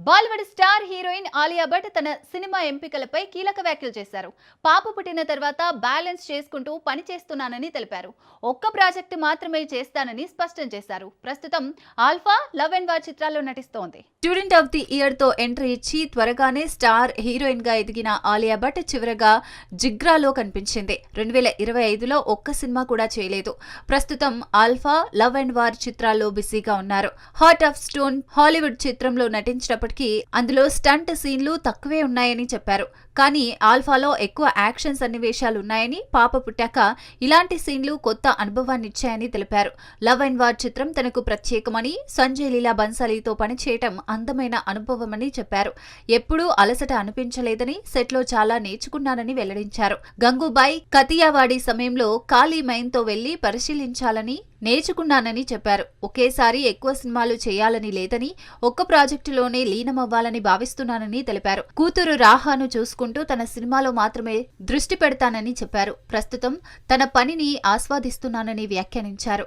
Bollywood star heroine Alia Bhatt తన cinema ఎంపికలపై కీలక వ్యాఖ్యలు చేశారు. పాప పుట్టిన తర్వాత బ్యాలెన్స్ చేసుకుంటూ పని చేస్తున్నానని తెలిపారు. ఒక్క ప్రాజెక్టు మాత్రమే చేస్తానని స్పష్టం చేశారు. ప్రస్తుతం ఆల్ఫా, లవ్ అండ్ వార్ చిత్రాల్లో నటిస్తోంది. స్టూడెంట్ ఆఫ్ ది ఇయర్ తో ఎంట్రీ ఇచ్చి త్వరగానే స్టార్ హీరోయిన్ గా ఎదిగిన ఆలియా భట్ చివరగా జిగ్రాలో కనిపించింది. 2025లో ఒక్క సినిమా కూడా చేయలేదు. ప్రస్తుతం ఆల్ఫా, లవ్ అండ్ వార్ చిత్రాల్లో బిజీగా ఉన్నారు. హార్ట్ ఆఫ్ స్టోన్ హాలీవుడ్ చిత్రంలో నటించినప్పటికీ అందులో స్టంట్ సీన్లు తక్కువే ఉన్నాయని చెప్పారు. కానీ ఆల్ఫాలో ఎక్కువ యాక్షన్ సన్నివేశాలు ఉన్నాయని, పాప పుట్టాక ఇలాంటి సీన్లు కొత్త అనుభవాన్నిచ్చాయని తెలిపారు. లవ్ అండ్ వార్ చిత్రం తనకు ప్రత్యేకమని, సంజయ్ లీలా బన్సాలీతో పనిచేయటం అందమైన అనుభవమని చెప్పారు. ఎప్పుడూ అలసట అనిపించలేదని, సెట్లో చాలా నేర్చుకున్నానని వెల్లడించారు. గంగూబాయ్ కతియావాడి సమయంలో ఖాళీ మైండ్తో వెళ్లి పరిశీలించాలని నేర్చుకున్నానని చెప్పారు. ఒకేసారి ఎక్కువ సినిమాలు చేయాలని లేదని, ఒక్క ప్రాజెక్టులోనే లీనమవ్వాలని భావిస్తున్నానని తెలిపారు. కూతురు రాహాను చూసుకుంటూ తన సినిమాలో మాత్రమే దృష్టి పెడతానని చెప్పారు. ప్రస్తుతం తన పనిని ఆస్వాదిస్తున్నానని వ్యాఖ్యానించారు.